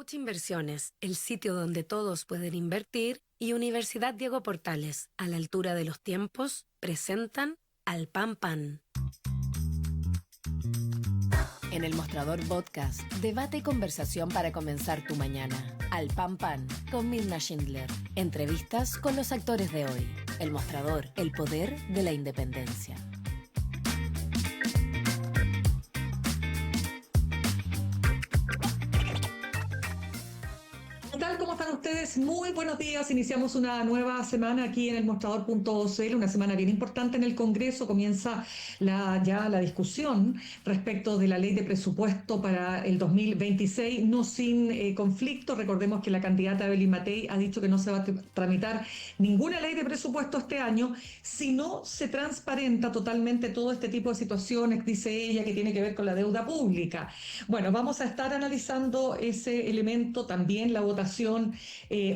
Coach Inversiones, el sitio donde todos pueden invertir, y Universidad Diego Portales, a la altura de los tiempos, presentan Al Pan Pan. En el Mostrador Podcast, debate y conversación para comenzar tu mañana. Al Pan Pan, con Mirna Schindler. Entrevistas con los actores de hoy. El Mostrador, el poder de la independencia. ¿Cómo están ustedes? Muy buenos días. Iniciamos una nueva semana aquí en el mostrador.cl, una semana bien importante en el Congreso. Comienza ya la discusión respecto de la ley de presupuesto para el 2026, no sin conflicto. Recordemos que la candidata Evelyn Matei ha dicho que no se va a tramitar ninguna ley de presupuesto este año si no se transparenta totalmente todo este tipo de situaciones, dice ella, que tiene que ver con la deuda pública. Bueno, vamos a estar analizando ese elemento, también la votación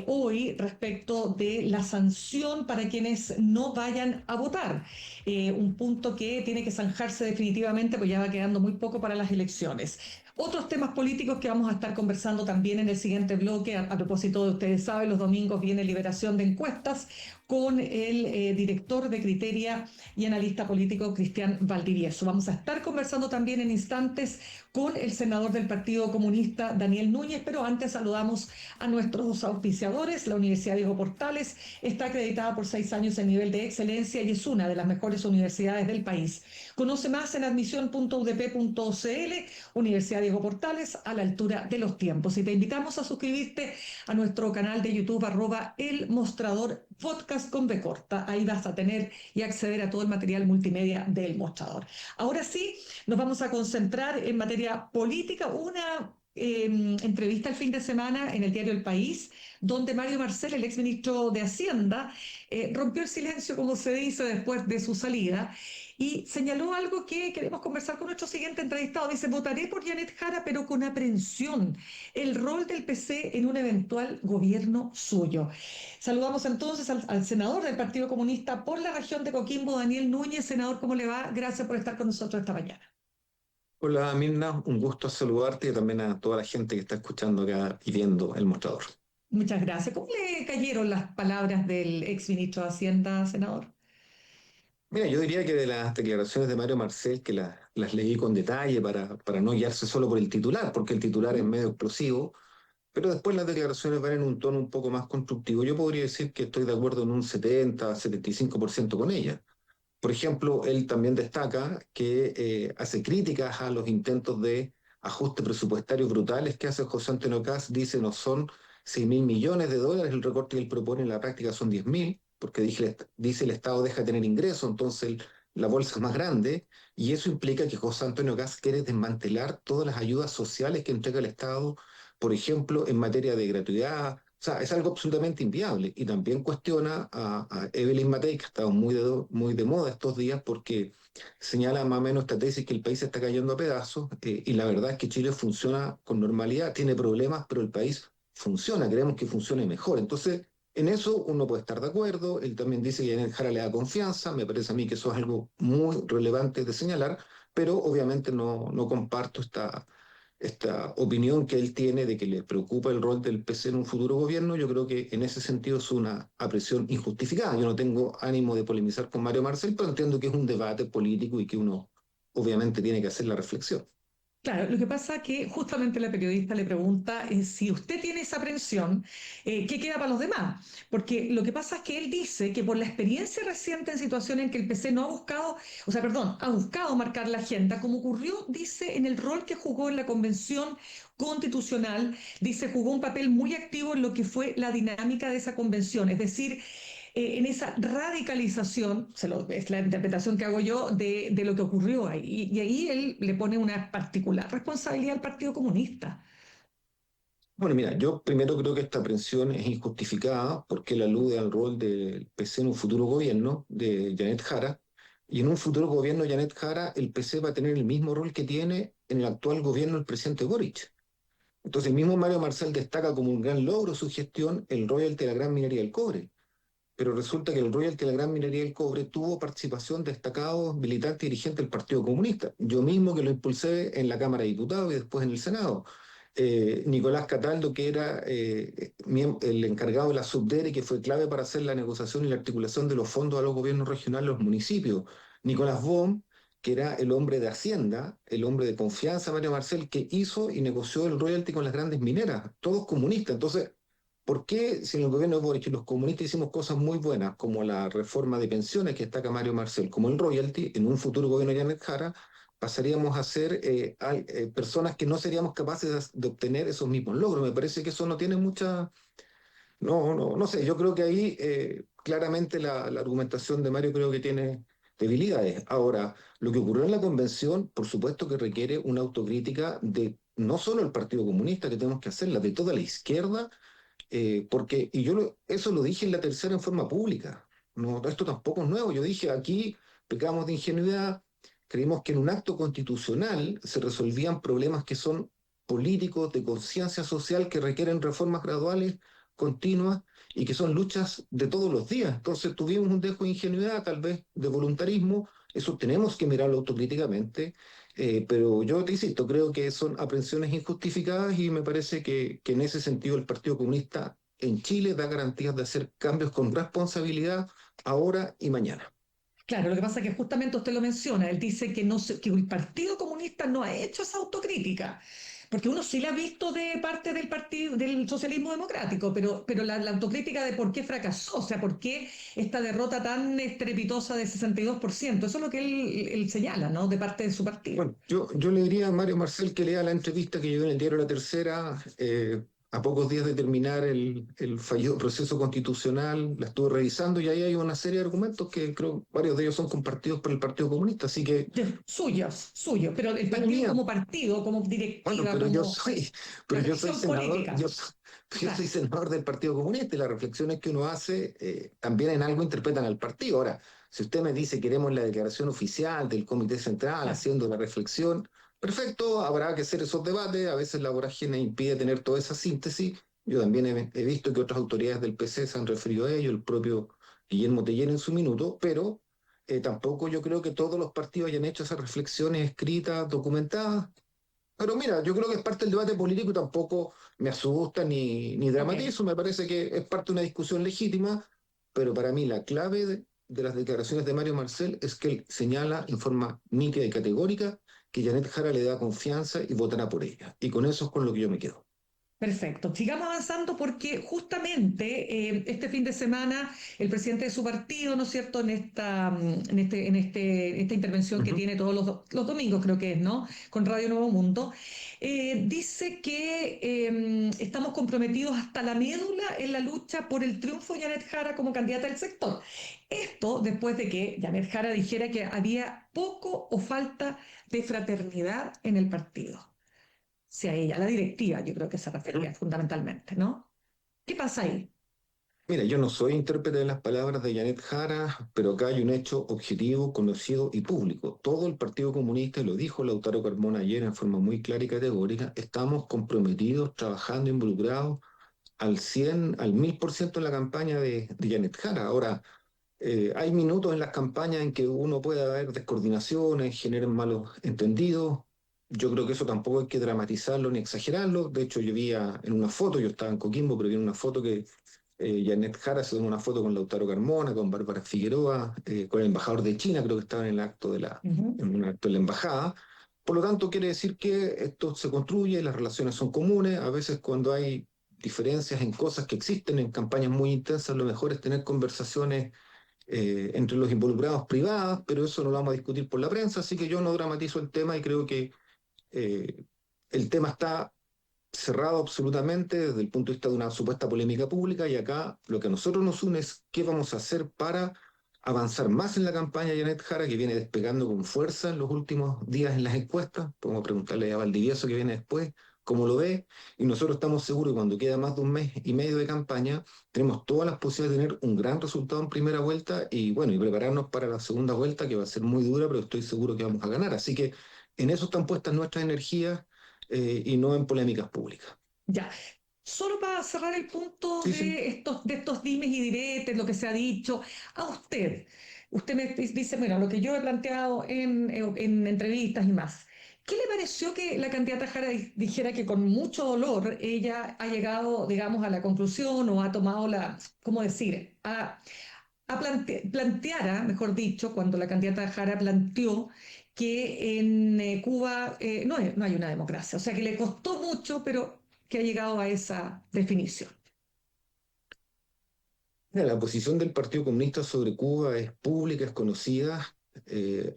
hoy respecto de la sanción para quienes no vayan a votar. Un punto que tiene que zanjarse definitivamente, pues ya va quedando muy poco para las elecciones. Otros temas políticos que vamos a estar conversando también en el siguiente bloque. A propósito de, ustedes saben, los domingos viene Liberación de Encuestas con el director de Criteria y analista político Cristian Valdivieso. Vamos a estar conversando también en instantes con el senador del Partido Comunista, Daniel Núñez, pero antes saludamos a nuestros auspiciadores. La Universidad Diego Portales está acreditada por 6 años en nivel de excelencia y es una de las mejores universidades del país. Conoce más en admisión.udp.cl. Universidad Diego Portales, a la altura de los tiempos. Y te invitamos a suscribirte a nuestro canal de YouTube, @El Mostrador Podcast con B corta. Ahí vas a tener y acceder a todo el material multimedia del Mostrador. Ahora sí, nos vamos a concentrar en materia política. Una entrevista el fin de semana en el diario El País, donde Mario Marcel, el exministro de Hacienda, rompió el silencio, como se dice, después de su salida, y señaló algo que queremos conversar con nuestro siguiente entrevistado. Dice: votaré por Janet Jara, pero con aprensión. El rol del PC en un eventual gobierno suyo. Saludamos entonces al senador del Partido Comunista por la región de Coquimbo, Daniel Núñez. Senador, ¿cómo le va? Gracias por estar con nosotros esta mañana. Hola Mirna, un gusto saludarte y también a toda la gente que está escuchando acá y viendo el mostrador. Muchas gracias. ¿Cómo le cayeron las palabras del exministro de Hacienda, senador? Mira, yo diría que de las declaraciones de Mario Marcel, que las leí con detalle para no guiarse solo por el titular, porque el titular es medio explosivo, pero después las declaraciones van en un tono un poco más constructivo. Yo podría decir que estoy de acuerdo en un 70-75% con ella. Por ejemplo, él también destaca que hace críticas a los intentos de ajuste presupuestario brutales que hace José Antonio Kast. Dice: no son 6.000 millones de dólares el recorte que él propone, en la práctica son 10.000, porque dice el Estado deja de tener ingresos, entonces la bolsa es más grande, y eso implica que José Antonio Kast quiere desmantelar todas las ayudas sociales que entrega el Estado, por ejemplo, en materia de gratuidad. O sea, es algo absolutamente inviable. Y también cuestiona a Evelyn Matei, que ha estado muy de moda estos días, porque señala más o menos esta tesis que el país se está cayendo a pedazos, y la verdad es que Chile funciona con normalidad, tiene problemas, pero el país funciona, queremos que funcione mejor. Entonces, en eso uno puede estar de acuerdo. Él también dice que Janet Jara le da confianza, me parece a mí que eso es algo muy relevante de señalar, pero obviamente no comparto esta opinión que él tiene de que le preocupa el rol del PC en un futuro gobierno. Yo creo que en ese sentido es una apreciación injustificada. Yo no tengo ánimo de polemizar con Mario Marcel, pero entiendo que es un debate político y que uno obviamente tiene que hacer la reflexión. Claro, lo que pasa es que justamente la periodista le pregunta si usted tiene esa aprensión, ¿qué queda para los demás? Porque lo que pasa es que él dice que por la experiencia reciente en situaciones en que el PC no ha buscado, o sea, perdón, ha buscado marcar la agenda, como ocurrió, dice, en el rol que jugó en la Convención Constitucional, dice, jugó un papel muy activo en lo que fue la dinámica de esa convención, es decir, en esa radicalización, es la interpretación que hago yo de lo que ocurrió ahí. Y ahí él le pone una particular responsabilidad al Partido Comunista. Bueno, mira, yo primero creo que esta aprehensión es injustificada porque él alude al rol del PC en un futuro gobierno de Janet Jara, y en un futuro gobierno de Janet Jara el PC va a tener el mismo rol que tiene en el actual gobierno del presidente Boric. Entonces el mismo Mario Marcel destaca como un gran logro su gestión el royalty de la gran minería del cobre, pero resulta que el royalty de la gran minería del cobre tuvo participación de destacados militantes y dirigentes del Partido Comunista. Yo mismo, que lo impulsé en la Cámara de Diputados y después en el Senado. Nicolás Cataldo, que era el encargado de la Subdere, que fue clave para hacer la negociación y la articulación de los fondos a los gobiernos regionales, los municipios. Nicolás Bohm, que era el hombre de Hacienda, el hombre de confianza, Mario Marcel, que hizo y negoció el royalty con las grandes mineras, todos comunistas. Entonces, ¿por qué si en el gobierno de Boric los comunistas hicimos cosas muy buenas, como la reforma de pensiones que destaca Mario Marcel, como el royalty, en un futuro gobierno de Janet Jara, pasaríamos a ser personas que no seríamos capaces de obtener esos mismos logros? Me parece que eso no tiene mucha... No sé, yo creo que ahí claramente la argumentación de Mario creo que tiene debilidades. Ahora, lo que ocurrió en la convención, por supuesto que requiere una autocrítica de no solo el Partido Comunista, que tenemos que hacerla, de toda la izquierda, porque, eso lo dije en la tercera en forma pública. No, esto tampoco es nuevo. Yo dije aquí, pecamos de ingenuidad, creímos que en un acto constitucional se resolvían problemas que son políticos, de conciencia social, que requieren reformas graduales, continuas, y que son luchas de todos los días. Entonces tuvimos un dejo de ingenuidad, tal vez de voluntarismo, eso tenemos que mirarlo autocríticamente, pero yo te insisto, creo que son aprehensiones injustificadas y me parece que en ese sentido el Partido Comunista en Chile da garantías de hacer cambios con responsabilidad ahora y mañana. Claro, lo que pasa es que justamente usted lo menciona, él dice que, que el Partido Comunista no ha hecho esa autocrítica, porque uno sí la ha visto de parte del partido del socialismo democrático, pero la autocrítica de por qué fracasó, o sea, por qué esta derrota tan estrepitosa de 62%, eso es lo que él señala, ¿no? De parte de su partido. Bueno, yo le diría a Mario Marcel que lea la entrevista que llegó en el diario La Tercera, a pocos días de terminar el fallido proceso constitucional, la estuve revisando y ahí hay una serie de argumentos que creo varios de ellos son compartidos por el Partido Comunista, así que Suyos, pero el es partido mía. como partido, como Bueno, directiva, pero yo como soy, la pero yo soy acción senador, política. yo Claro. soy senador del Partido Comunista y las reflexiones que uno hace también en algo interpretan al partido. Ahora, si usted me dice queremos la declaración oficial del Comité Central Claro. haciendo la reflexión, perfecto, habrá que hacer esos debates, a veces la vorágine impide tener toda esa síntesis. Yo también he visto que otras autoridades del PC se han referido a ello, el propio Guillermo Teller en su minuto, pero tampoco yo creo que todos los partidos hayan hecho esas reflexiones escritas, documentadas. Pero mira, yo creo que es parte del debate político y tampoco me asusta ni Ok. dramatizo, me parece que es parte de una discusión legítima, pero para mí la clave de las declaraciones de Mario Marcel es que él señala en forma nítida y categórica que Janet Jara le da confianza y votará por ella. Y con eso es con lo que yo me quedo. Perfecto. Sigamos avanzando porque justamente este fin de semana el presidente de su partido, ¿no es cierto?, esta intervención que Ujú. tiene todos los domingos, creo que es, ¿no?, con Radio Nuevo Mundo, dice que estamos comprometidos hasta la médula en la lucha por el triunfo de Janet Jara como candidata del sector. Esto después de que Janet Jara dijera que había poco o falta de fraternidad en el partido. Sí, a ella, la directiva, yo creo que se refería fundamentalmente, ¿no? ¿Qué pasa ahí? Mira, yo no soy intérprete de las palabras de Janet Jara, pero acá hay un hecho objetivo, conocido y público. Todo el Partido Comunista, y lo dijo Lautaro Carmona ayer en forma muy clara y categórica, estamos comprometidos, trabajando, involucrados al 100, al 1000% en la campaña de Janet Jara. Ahora, hay minutos en las campañas en que uno puede haber descoordinaciones, generen malos entendidos. Yo creo que eso tampoco hay que dramatizarlo ni exagerarlo. De hecho, en una foto, yo estaba en Coquimbo, pero vi en una foto que Janet Jara se tomó una foto con Lautaro Carmona, con Bárbara Figueroa, con el embajador de China, creo que estaba en el acto Ujú. en un acto de la embajada. Por lo tanto, quiere decir que esto se construye, las relaciones son comunes. A veces cuando hay diferencias en cosas que existen en campañas muy intensas, lo mejor es tener conversaciones entre los involucrados privadas, pero eso no lo vamos a discutir por la prensa, así que yo no dramatizo el tema y creo que eh, el tema está cerrado absolutamente desde el punto de vista de una supuesta polémica pública y acá lo que a nosotros nos une es qué vamos a hacer para avanzar más en la campaña de Janet Jara, que viene despegando con fuerza en los últimos días en las encuestas. Podemos preguntarle a Valdivieso, que viene después, cómo lo ve, y nosotros estamos seguros que cuando queda más de un mes y medio de campaña, tenemos todas las posibilidades de tener un gran resultado en primera vuelta y bueno, y prepararnos para la segunda vuelta, que va a ser muy dura, pero estoy seguro que vamos a ganar. Así que en eso están puestas nuestras energías y no en polémicas públicas. Ya. Solo para cerrar el punto Sí, sí. de estos dimes y diretes, lo que se ha dicho, a usted me dice, bueno, lo que yo he planteado en entrevistas y más. ¿Qué le pareció que la candidata Jara dijera que con mucho dolor ella ha llegado, digamos, a la conclusión o ha tomado la, ¿cómo decir? Planteara, mejor dicho, cuando la candidata Jara planteó que en Cuba no hay una democracia, o sea que le costó mucho, pero que ha llegado a esa definición. Mira, la posición del Partido Comunista sobre Cuba es pública, es conocida.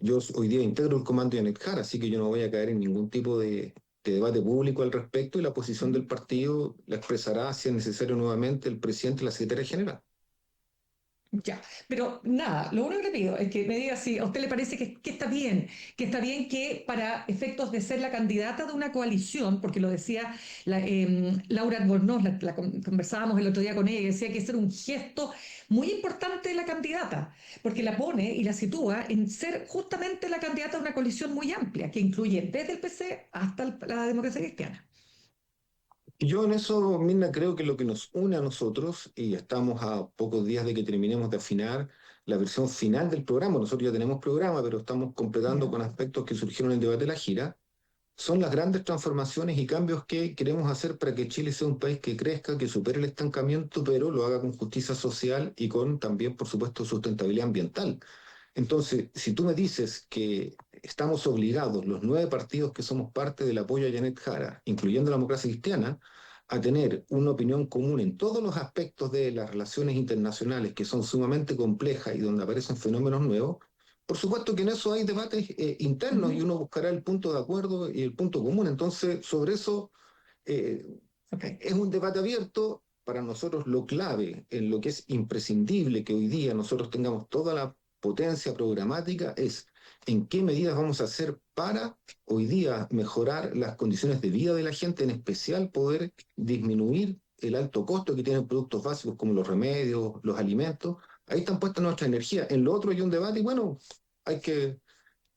Yo hoy día integro el comando de Janet Jara, así que yo no voy a caer en ningún tipo de debate público al respecto, y la posición del partido la expresará, si es necesario, nuevamente el presidente y la secretaria general. Ya, pero nada, lo único que le pido es que me diga si a usted le parece que está bien que para efectos de ser la candidata de una coalición, porque lo decía Laura Albornoz, conversábamos el otro día con ella, y decía que ese era un gesto muy importante de la candidata, porque la pone y la sitúa en ser justamente la candidata de una coalición muy amplia, que incluye desde el PC hasta la democracia cristiana. Yo en eso, Mirna, creo que lo que nos une a nosotros, y estamos a pocos días de que terminemos de afinar la versión final del programa, nosotros ya tenemos programa, pero estamos completando Ya. con aspectos que surgieron en el debate de la gira, son las grandes transformaciones y cambios que queremos hacer para que Chile sea un país que crezca, que supere el estancamiento, pero lo haga con justicia social y con también, por supuesto, sustentabilidad ambiental. Entonces, si tú me dices que estamos obligados, los 9 partidos que somos parte del apoyo a Janet Jara, incluyendo la democracia cristiana, a tener una opinión común en todos los aspectos de las relaciones internacionales, que son sumamente complejas y donde aparecen fenómenos nuevos, por supuesto que en eso hay debates internos, y Ujú. uno buscará el punto de acuerdo y el punto común. Entonces, sobre eso eh, Ok. es un debate abierto. Para nosotros lo clave, en lo que es imprescindible que hoy día nosotros tengamos toda la potencia programática, es en qué medidas vamos a hacer para hoy día mejorar las condiciones de vida de la gente, en especial poder disminuir el alto costo que tienen productos básicos como los remedios, los alimentos. Ahí están puestas nuestra energía. En lo otro hay un debate y bueno, hay que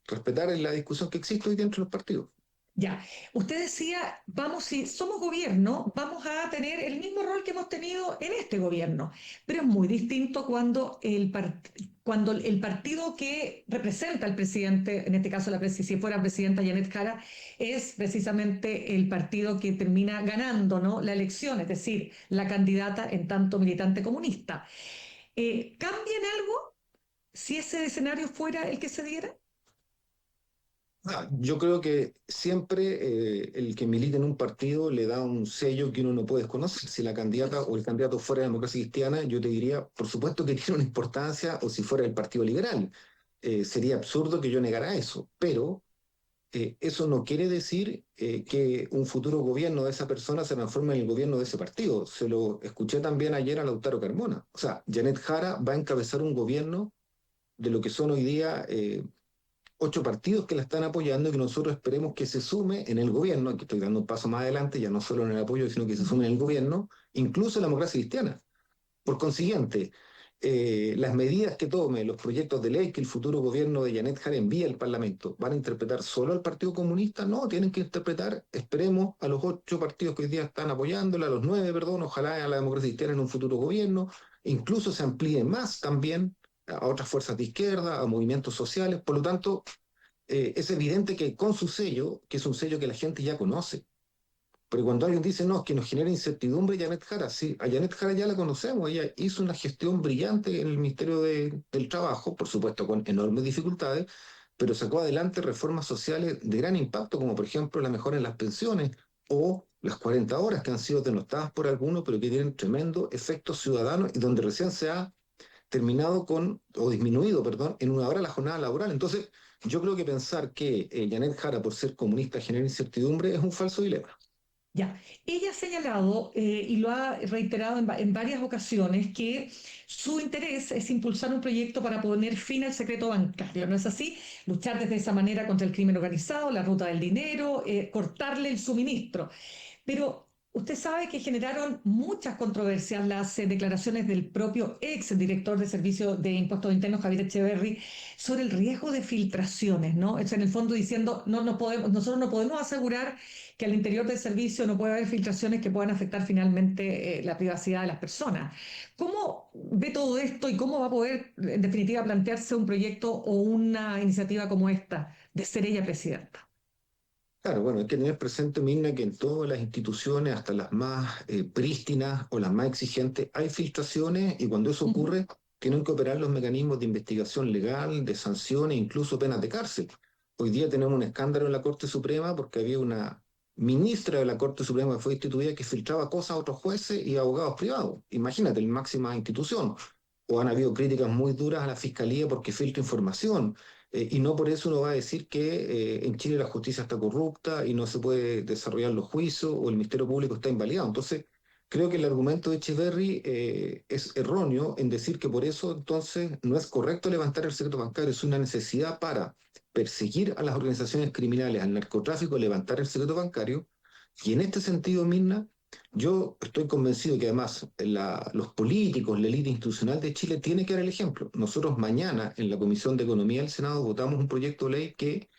respetar la discusión que existe hoy dentro de los partidos. Ya, usted decía, vamos, si somos gobierno, vamos a tener el mismo rol que hemos tenido en este gobierno, pero es muy distinto cuando cuando el partido que representa al presidente, en este caso si fuera presidenta Janet Jara, es precisamente el partido que termina ganando, ¿no?, la elección, es decir, la candidata en tanto militante comunista. ¿Cambia en algo si ese escenario fuera el que se diera? Yo creo que siempre el que milita en un partido le da un sello que uno no puede desconocer. Si la candidata o el candidato fuera de la democracia cristiana, yo te diría, por supuesto que tiene una importancia, o si fuera el Partido Liberal. Sería absurdo que yo negara eso, pero eso no quiere decir que un futuro gobierno de esa persona se transforme en el gobierno de ese partido. Se lo escuché también ayer a Lautaro Carmona. O sea, Janet Jara va a encabezar un gobierno de lo que son hoy día 8 partidos que la están apoyando, y que nosotros esperemos que se sume en el gobierno. Aquí estoy dando un paso más adelante, ya no solo en el apoyo, sino que se sume en el gobierno, incluso la democracia cristiana. Por consiguiente, las medidas que tome, los proyectos de ley que el futuro gobierno de Janet Jara envíe al Parlamento, ¿van a interpretar solo al Partido Comunista? No, tienen que interpretar, esperemos, a los 8 partidos que hoy día están apoyándola, a los 9, perdón, ojalá a la democracia cristiana en un futuro gobierno, incluso se amplíe más también a otras fuerzas de izquierda, a movimientos sociales. Por lo tanto, es evidente que con su sello, que es un sello que la gente ya conoce. Pero cuando alguien dice, no, es que nos genera incertidumbre Janet Jara, sí, a Janet Jara ya la conocemos, ella hizo una gestión brillante en el Ministerio del Trabajo, por supuesto con enormes dificultades, pero sacó adelante reformas sociales de gran impacto, como por ejemplo la mejora en las pensiones o las 40 horas, que han sido denostadas por algunos, pero que tienen tremendo efecto ciudadano, y donde recién se ha terminado con, o disminuido, perdón, en 1 hora la jornada laboral. Entonces, yo creo que pensar que Janet Jara, por ser comunista, genera incertidumbre es un falso dilema. Ya, ella ha señalado y lo ha reiterado en varias ocasiones que su interés es impulsar un proyecto para poner fin al secreto bancario, ¿no es así? Luchar desde esa manera contra el crimen organizado, la ruta del dinero, cortarle el suministro. Pero usted sabe que generaron muchas controversias las declaraciones del propio ex director de Servicio de Impuestos Internos, Javier Echeverry, sobre el riesgo de filtraciones, ¿no? Es en el fondo diciendo, nosotros no podemos asegurar que al interior del servicio no puede haber filtraciones que puedan afectar finalmente la privacidad de las personas. ¿Cómo ve todo esto y cómo va a poder, en definitiva, plantearse un proyecto o una iniciativa como esta de ser ella presidenta? Claro, bueno, hay que tener presente, Mirna, que en todas las instituciones, hasta las más prístinas o las más exigentes, hay filtraciones y cuando eso Ujú. ocurre, tienen que operar los mecanismos de investigación legal, de sanciones, incluso penas de cárcel. Hoy día tenemos un escándalo en la Corte Suprema porque había una ministra de la Corte Suprema que fue instituida que filtraba cosas a otros jueces y abogados privados. Imagínate, la máxima institución. O han habido críticas muy duras a la Fiscalía porque filtra información. Y no por eso uno va a decir que en Chile la justicia está corrupta y no se puede desarrollar los juicios o el Ministerio Público está invalidado. Entonces, creo que el argumento de Echeverry es erróneo en decir que por eso entonces no es correcto levantar el secreto bancario, es una necesidad para perseguir a las organizaciones criminales, al narcotráfico, levantar el secreto bancario. Y en este sentido, Mirna, yo estoy convencido que además los políticos, la élite institucional de Chile tiene que dar el ejemplo. Nosotros mañana en la Comisión de Economía del Senado votamos un proyecto de ley que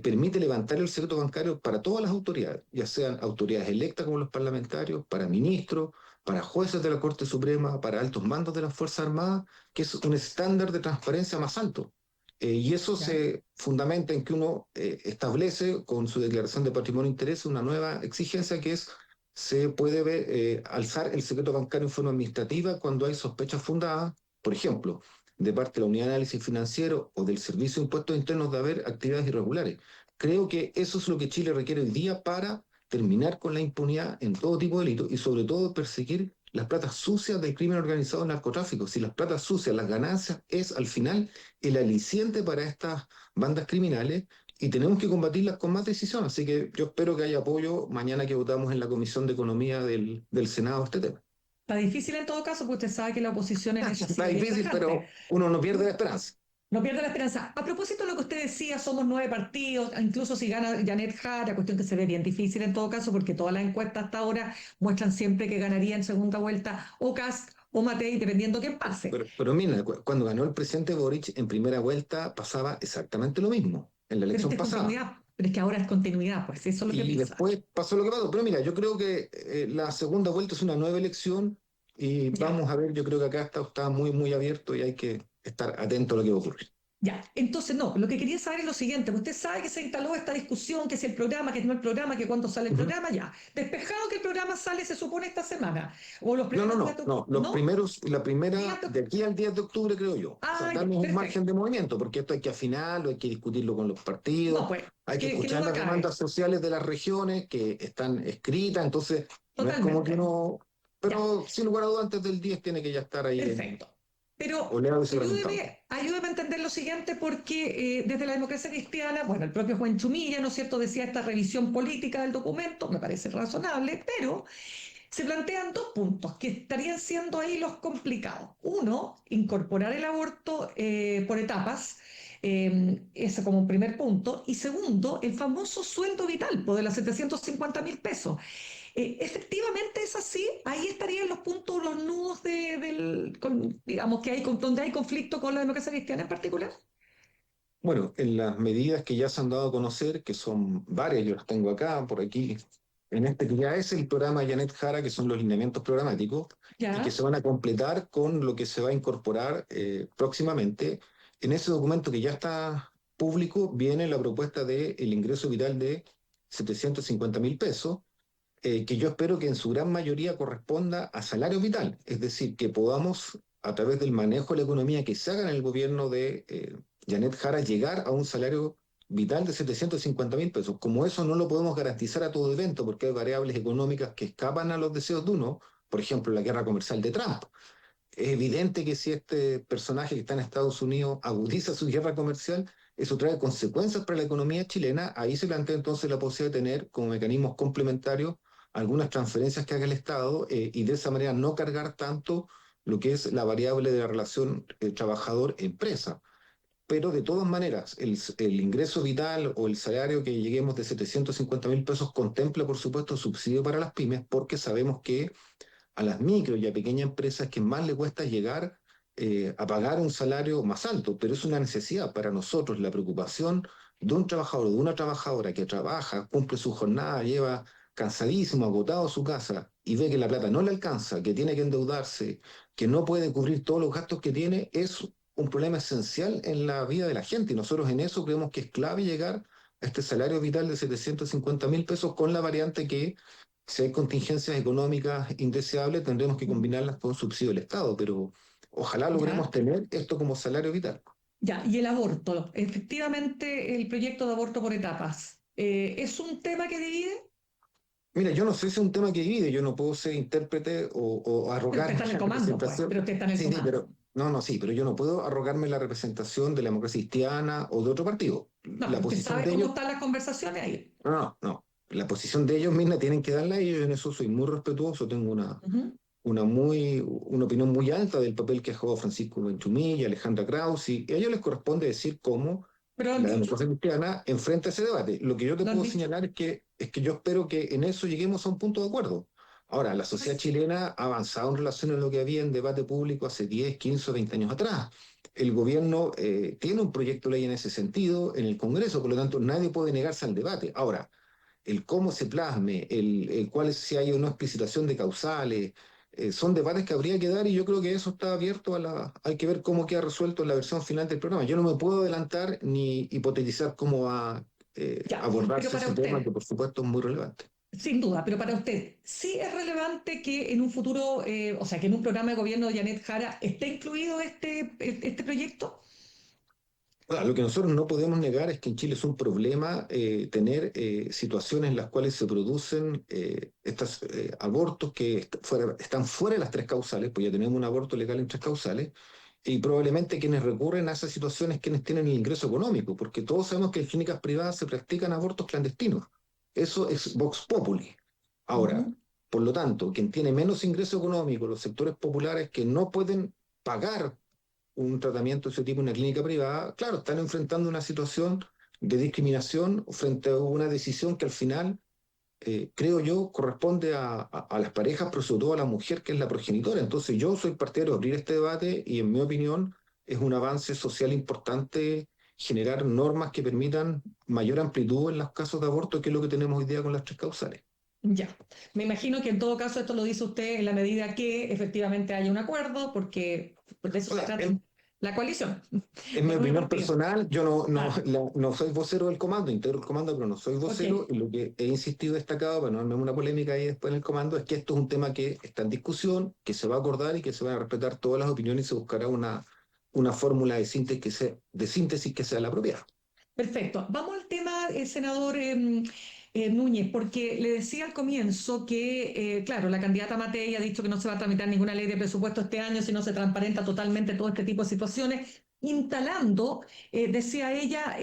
permite levantar el secreto bancario para todas las autoridades, ya sean autoridades electas como los parlamentarios, para ministros, para jueces de la Corte Suprema, para altos mandos de las Fuerzas Armadas, que es un estándar de transparencia más alto. Y eso ¿Ya? se fundamenta en que uno establece con su declaración de patrimonio e interés una nueva exigencia que es se puede alzar el secreto bancario en forma administrativa cuando hay sospechas fundadas, por ejemplo, de parte de la Unidad de Análisis Financiero o del Servicio de Impuestos Internos de haber actividades irregulares. Creo que eso es lo que Chile requiere hoy día para terminar con la impunidad en todo tipo de delitos y sobre todo perseguir las platas sucias del crimen organizado del narcotráfico. Si las platas sucias, las ganancias, es al final el aliciente para estas bandas criminales y tenemos que combatirlas con más decisión. Así que yo espero que haya apoyo mañana que votamos en la Comisión de Economía del Senado este tema. Está difícil en todo caso, porque usted sabe que la oposición en eso sí Está que es bien difícil, tajante. pero uno no pierde la esperanza. No pierde la esperanza. A propósito de lo que usted decía, somos 9 partidos, incluso si gana Janet Jara, cuestión que se ve bien difícil en todo caso, porque todas las encuestas hasta ahora muestran siempre que ganaría en segunda vuelta o Kast o Matei, dependiendo quién pase. Pero mira, cuando ganó el presidente Boric en primera vuelta pasaba exactamente lo mismo en la Pero elección esta es pasada. continuidad, pero es que ahora es continuidad, pues eso es lo que Y pasa. después pasó lo que pasó. Pero mira, yo creo que la segunda vuelta es una nueva elección y Ya. vamos a ver, yo creo que acá está muy, muy abierto y hay que estar atento a lo que va a ocurrir. Ya, entonces no, lo que quería saber es lo siguiente, usted sabe que se instaló esta discusión, que si el programa, que no el programa, que cuándo sale el Ujú. programa, ya. Despejado que el programa sale, se supone, esta semana, o los No, no, primeros días no, de no. Los ¿no? primeros, la primera, Días de- de aquí al 10 de octubre, creo yo. O sea, Ya, darnos un margen perfecto. de movimiento, porque esto hay que afinarlo, hay que discutirlo con los No, partidos, pues, hay que que escuchar duda las cabe, demandas sociales de las regiones que están escritas, entonces no es como que totalmente. uno, Ya, pero sin lugar a dudas, antes del 10 tiene que ya estar ahí perfecto. Pero oleado y sacramentado. ayúdeme a entender lo siguiente, porque desde la democracia cristiana, bueno, el propio Juan Chumilla, ¿no es cierto?, decía esta revisión política del documento, me parece razonable, pero se plantean dos puntos que estarían siendo ahí los complicados. Uno, incorporar el aborto por etapas, ese como un primer punto. Y segundo, el famoso sueldo vital, pues, de los 750.000 pesos. Efectivamente es así, ahí estarían los puntos, los nudos digamos que hay, donde hay conflicto con la democracia cristiana en particular. Bueno, en las medidas que ya se han dado a conocer, que son varias, yo las tengo acá, por aquí, en este que ya es el programa Janet Jara, que son los lineamientos programáticos, y que ¿Ya? se van a completar con lo que se va a incorporar próximamente. En ese documento que ya está público viene la propuesta del ingreso vital de 750.000 pesos, que yo espero que en su gran mayoría corresponda a salario vital, es decir, que podamos, a través del manejo de la economía que se haga en el gobierno de Janet Jara, llegar a un salario vital de 750.000 pesos. Como eso no lo podemos garantizar a todo evento, porque hay variables económicas que escapan a los deseos de uno, por ejemplo, la guerra comercial de Trump. Es evidente que si este personaje que está en Estados Unidos agudiza su guerra comercial, eso trae consecuencias para la economía chilena. Ahí se plantea entonces la posibilidad de tener como mecanismos complementarios algunas transferencias que haga el Estado y de esa manera no cargar tanto lo que es la variable de la relación trabajador-empresa. Pero de todas maneras, el ingreso vital o el salario que lleguemos de 750.000 pesos contempla, por supuesto, subsidio para las pymes, porque sabemos que a las micro y a pequeñas empresas que más le cuesta llegar a pagar un salario más alto, pero es una necesidad para nosotros. La preocupación de un trabajador o de una trabajadora que trabaja, cumple su jornada, lleva cansadísimo, agotado a su casa y ve que la plata no le alcanza, que tiene que endeudarse, que no puede cubrir todos los gastos que tiene, es un problema esencial en la vida de la gente y nosotros en eso creemos que es clave llegar este salario vital de 750.000 pesos, con la variante que si hay contingencias económicas indeseables tendremos que combinarlas con subsidio del Estado, pero ojalá logremos Ya, tener esto como salario vital. ya. Y el aborto. Efectivamente, el proyecto de aborto por etapas. ¿Es un tema que divide? Mira, yo no sé si es un tema que divide, yo no puedo ser intérprete o Pero usted arrogarme está en el la comando, pues. representación. Pero usted está en el Sí, sí, comando. pero no, no, sí, pero yo no puedo arrogarme la representación de la democracia cristiana o de otro partido. No, La pero usted posición sabe de cómo ellos, están las conversaciones ahí. no, no, no. La posición de ellos misma tienen que darla a ellos, en eso soy muy respetuoso, tengo Ujú. una opinión muy alta del papel que ha jugado Francisco Benchumí y Alejandra Krauss, y a ellos les corresponde decir cómo Pero han la dicho, democracia cristiana enfrenta ese debate. Lo que yo te lo han puedo dicho. señalar es que yo espero que en eso lleguemos a un punto de acuerdo. Ahora, la sociedad chilena ha avanzado en relación a lo que había en debate público hace 10, 15 o 20 años atrás. El gobierno tiene un proyecto de ley en ese sentido en el Congreso, por lo tanto nadie puede negarse al debate. Ahora, el cómo se plasme, el cuál es, si hay o no explicitación de causales, son debates que habría que dar y yo creo que eso está abierto hay que ver cómo queda resuelto en la versión final del programa. Yo no me puedo adelantar ni hipotetizar cómo va a Ya, pero abordarse para ese tema, que usted, por supuesto es muy relevante. sin duda, pero para usted, ¿sí es relevante que en un futuro, o sea, que en un programa de gobierno de Janet Jara esté incluido este proyecto? Ahora, lo que nosotros no podemos negar es que en Chile es un problema tener situaciones en las cuales se producen estos abortos que están fuera de las tres causales, pues ya tenemos un aborto legal en tres causales, y probablemente quienes recurren a esas situaciones quienes tienen el ingreso económico, porque todos sabemos que en clínicas privadas se practican abortos clandestinos. Eso es Vox Populi. Ahora, Ujú. por lo tanto, quien tiene menos ingreso económico, los sectores populares que no pueden pagar un tratamiento de ese tipo en una clínica privada, claro, están enfrentando una situación de discriminación frente a una decisión que al final, creo yo, corresponde a las parejas, pero sobre todo a la mujer que es la progenitora. Entonces yo soy partidario de abrir este debate y en mi opinión es un avance social importante generar normas que permitan mayor amplitud en los casos de aborto, que es lo que tenemos hoy día con las tres causales. Ya, me imagino que en todo caso esto lo dice usted en la medida que efectivamente haya un acuerdo, porque de eso se Ahora, trata la coalición, en mi con nueve opinión partidos. personal, yo Claro, no soy vocero del comando, integro el comando, pero no soy ok, vocero, y lo que he insistido, destacado, para no armar una polémica ahí después en el comando, es que esto es un tema que está en discusión, que se va a acordar y que se van a respetar todas las opiniones y se buscará una fórmula de síntesis que sea la apropiada. perfecto. Vamos al tema, senador Núñez, porque le decía al comienzo que, claro, la candidata Matei ha dicho que no se va a tramitar ninguna ley de presupuesto este año si no se transparenta totalmente todo este tipo de situaciones, instalando, decía ella,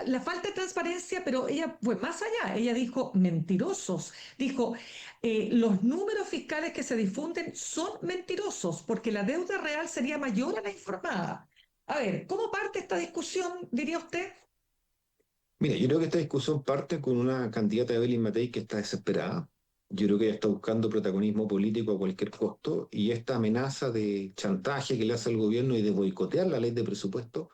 la falta de transparencia, pero ella fue más allá. Ella dijo mentirosos. Dijo, los números fiscales que se difunden son mentirosos porque la deuda real sería mayor a la informada. A ver, ¿cómo parte esta discusión, diría usted? Mira, yo creo que esta discusión parte con una candidata de Evelyn Matei que está desesperada. Yo creo que ella está buscando protagonismo político a cualquier costo y esta amenaza de chantaje que le hace al gobierno y de boicotear la ley de presupuesto.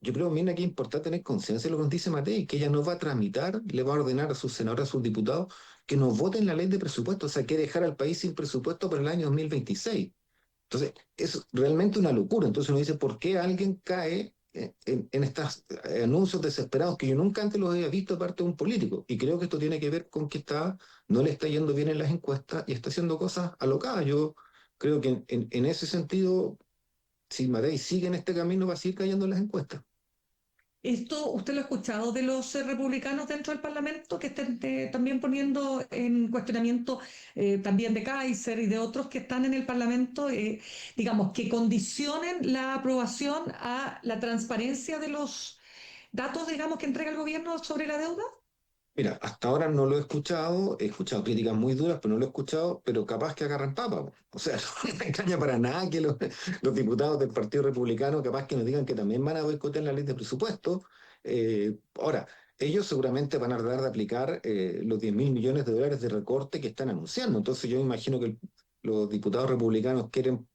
Yo creo, Mina, que es importante tener conciencia de lo que nos dice Matei, que ella no va a tramitar, le va a ordenar a sus senadores, a sus diputados, que no voten la ley de presupuesto, o sea, que dejar al país sin presupuesto para el año 2026. Entonces, es realmente una locura. Entonces uno dice, ¿por qué alguien cae en estos anuncios desesperados que yo nunca antes los había visto de parte de un político? Y creo que esto tiene que ver con que no le está yendo bien en las encuestas y está haciendo cosas alocadas. Yo creo que en ese sentido, si Matei sigue en este camino, va a seguir cayendo en las encuestas. Esto usted lo ha escuchado de los republicanos dentro del Parlamento que estén también poniendo en cuestionamiento también de Kaiser y de otros que están en el Parlamento, digamos, que condicionen la aprobación a la transparencia de los datos, digamos, que entrega el gobierno sobre la deuda. Mira, hasta ahora no lo he escuchado críticas muy duras, pero no lo he escuchado, pero capaz que agarran papa, po. O sea, no me extraña para nada que los diputados del Partido Republicano capaz que nos digan que también van a boicotear la ley de presupuesto. Ahora, ellos seguramente van a tratar de aplicar los 10.000 millones de dólares de recorte que están anunciando. Entonces yo me imagino que los diputados republicanos quieren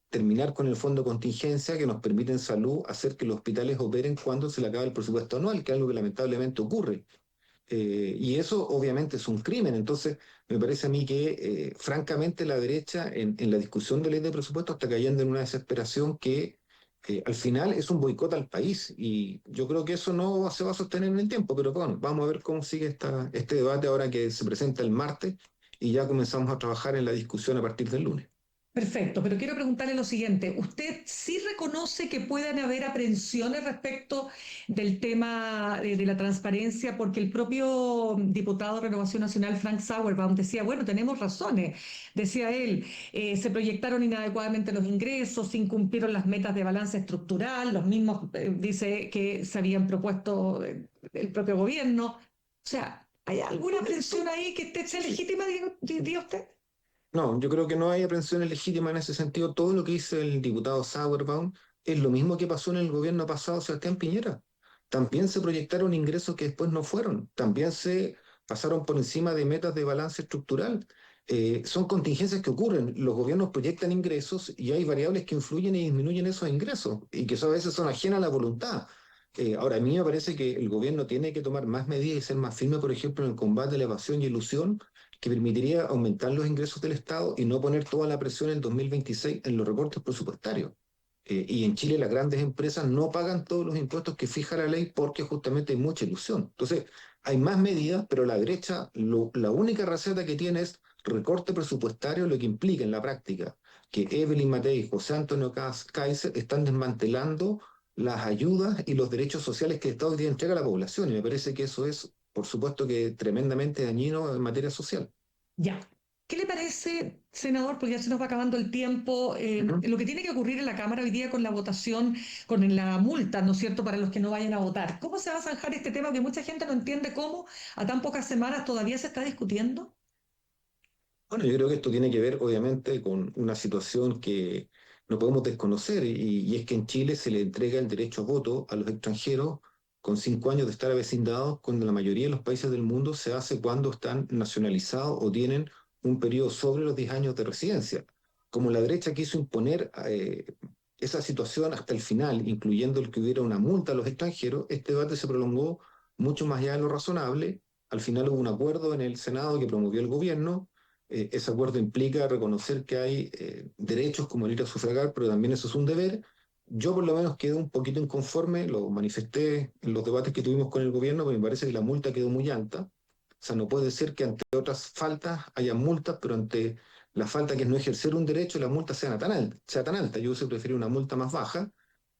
terminar con el fondo de contingencia que nos permite en salud hacer que los hospitales operen cuando se le acabe el presupuesto anual, que es algo que lamentablemente ocurre. Y eso obviamente es un crimen. Entonces, me parece a mí que, francamente, la derecha en la discusión de ley de presupuesto está cayendo en una desesperación que al final es un boicot al país y yo creo que eso no se va a sostener en el tiempo, pero bueno, vamos a ver cómo sigue este debate ahora que se presenta el martes y ya comenzamos a trabajar en la discusión a partir del lunes. Perfecto, pero quiero preguntarle lo siguiente. ¿Usted sí reconoce que puedan haber aprensiones respecto del tema de la transparencia? Porque el propio diputado de Renovación Nacional, Frank Sauerbaum, decía, bueno, tenemos razones. Decía él, se proyectaron inadecuadamente los ingresos, se incumplieron las metas de balance estructural, los mismos, dice, que se habían propuesto el propio gobierno. O sea, ¿hay alguna aprensión ahí que sea legítima, diga usted? No, yo creo que no hay aprehensiones legítimas en ese sentido. Todo lo que dice el diputado Sauerbaum es lo mismo que pasó en el gobierno pasado, Sebastián Piñera. También se proyectaron ingresos que después no fueron. También se pasaron por encima de metas de balance estructural. Son contingencias que ocurren. Los gobiernos proyectan ingresos y hay variables que influyen y disminuyen esos ingresos y que eso a veces son ajenas a la voluntad. Ahora, a mí me parece que el gobierno tiene que tomar más medidas y ser más firme, por ejemplo, en el combate a la evasión y ilusión, que permitiría aumentar los ingresos del Estado y no poner toda la presión en el 2026 en los recortes presupuestarios. Y en Chile las grandes empresas no pagan todos los impuestos que fija la ley porque justamente hay mucha ilusión. Entonces, hay más medidas, pero la derecha la única receta que tiene es recorte presupuestario, lo que implica en la práctica que Evelyn Matei y José Antonio Kaiser están desmantelando las ayudas y los derechos sociales que el Estado hoy día entrega a la población. Y me parece que eso es, por supuesto, que tremendamente dañino en materia social. Ya. ¿Qué le parece, senador? Porque ya se nos va acabando el tiempo. Ujú. Lo que tiene que ocurrir en la Cámara hoy día con la votación, con la multa, ¿no es cierto?, para los que no vayan a votar. ¿Cómo se va a zanjar este tema que mucha gente no entiende cómo a tan pocas semanas todavía se está discutiendo? Bueno, yo creo que esto tiene que ver, obviamente, con una situación que no podemos desconocer, y es que en Chile se le entrega el derecho a voto a los extranjeros con 5 años de estar avecindados, cuando la mayoría de los países del mundo se hace cuando están nacionalizados o tienen un periodo sobre los 10 años de residencia. Como la derecha quiso imponer esa situación hasta el final, incluyendo el que hubiera una multa a los extranjeros, este debate se prolongó mucho más allá de lo razonable. Al final hubo un acuerdo en el Senado que promovió el gobierno. Ese acuerdo implica reconocer que hay derechos como el ir a sufragar, pero también eso es un deber. Yo por lo menos quedé un poquito inconforme, lo manifesté en los debates que tuvimos con el gobierno, porque me parece que la multa quedó muy alta. O sea, no puede ser que ante otras faltas haya multas, pero ante la falta que es no ejercer un derecho, la multa sea tan alta. Yo hubiese preferido una multa más baja.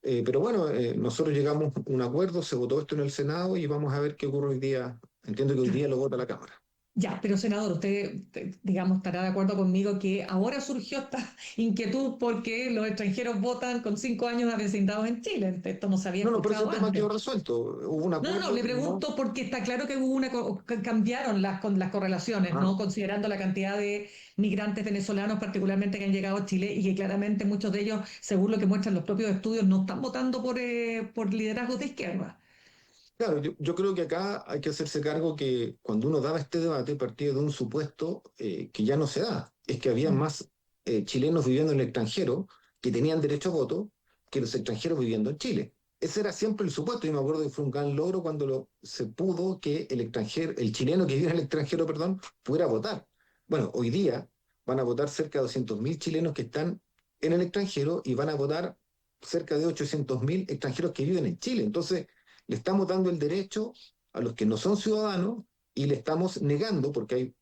Pero bueno, nosotros llegamos a un acuerdo, se votó esto en el Senado y vamos a ver qué ocurre hoy día. Entiendo que hoy día lo vota la Cámara. Ya, pero senador, usted, digamos, estará de acuerdo conmigo que ahora surgió esta inquietud porque los extranjeros votan con 5 años avecindados en Chile. Esto no se había No, no, pero ese escuchado tema quedó antes. resuelto. Hubo un No, no, no, acuerdo, le no. pregunto porque está claro que hubo cambiaron las correlaciones, Ah, ¿no? Considerando la cantidad de migrantes venezolanos, particularmente que han llegado a Chile, y que claramente muchos de ellos, según lo que muestran los propios estudios, no están votando por liderazgos de izquierda. claro, yo creo que acá hay que hacerse cargo que cuando uno daba este debate partía de un supuesto que ya no se da. Es que había Mm. más chilenos viviendo en el extranjero que tenían derecho a voto que los extranjeros viviendo en Chile. Ese era siempre el supuesto. Yo me acuerdo que fue un gran logro cuando se pudo que el extranjero, el chileno que vive en el extranjero, perdón, pudiera votar. Bueno, hoy día van a votar cerca de 200.000 chilenos que están en el extranjero y van a votar cerca de 800.000 extranjeros que viven en Chile. Entonces, le estamos dando el derecho a los que no son ciudadanos y le estamos negando, porque hay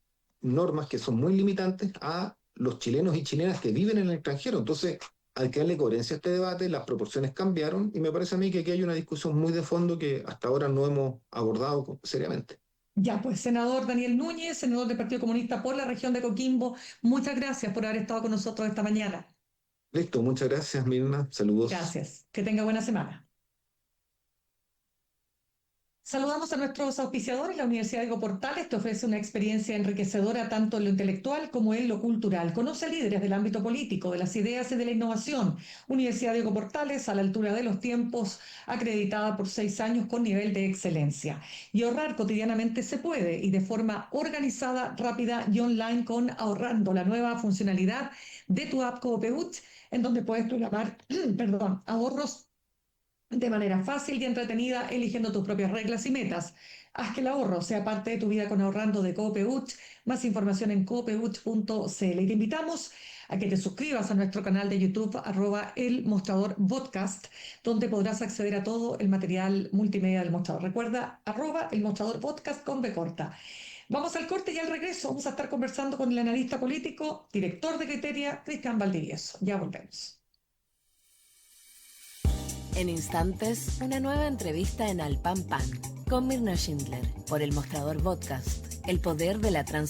normas que son muy limitantes, a los chilenos y chilenas que viven en el extranjero. Entonces, hay que darle coherencia a este debate, las proporciones cambiaron y me parece a mí que aquí hay una discusión muy de fondo que hasta ahora no hemos abordado seriamente. Ya, pues, senador Daniel Núñez, senador del Partido Comunista por la región de Coquimbo, muchas gracias por haber estado con nosotros esta mañana. Listo, muchas gracias, Mirna. Saludos. Gracias. Que tenga buena semana. Saludamos a nuestros auspiciadores. La Universidad Diego Portales te ofrece una experiencia enriquecedora tanto en lo intelectual como en lo cultural. Conoce a líderes del ámbito político, de las ideas y de la innovación. Universidad Diego Portales, a la altura de los tiempos, acreditada por 6 años con nivel de excelencia. Y ahorrar cotidianamente se puede y de forma organizada, rápida y online con Ahorrando, la nueva funcionalidad de tu app Coopeuch, en donde puedes programar, perdón, ahorros de manera fácil y entretenida, eligiendo tus propias reglas y metas. haz que el ahorro sea parte de tu vida con Ahorrando de Copeuch. Más información en copeuch.cl. Y te invitamos a que te suscribas a nuestro canal de YouTube, @El Mostrador Podcast, donde podrás acceder a todo el material multimedia del Mostrador. Recuerda, @El Mostrador Podcast con B corta. Vamos al corte y al regreso vamos a estar conversando con el analista político, director de Criteria, Cristian Valdivieso. Ya volvemos. En instantes, una nueva entrevista en Al Pan Pan con Mirna Schindler por El Mostrador Podcast, el poder de la transparencia.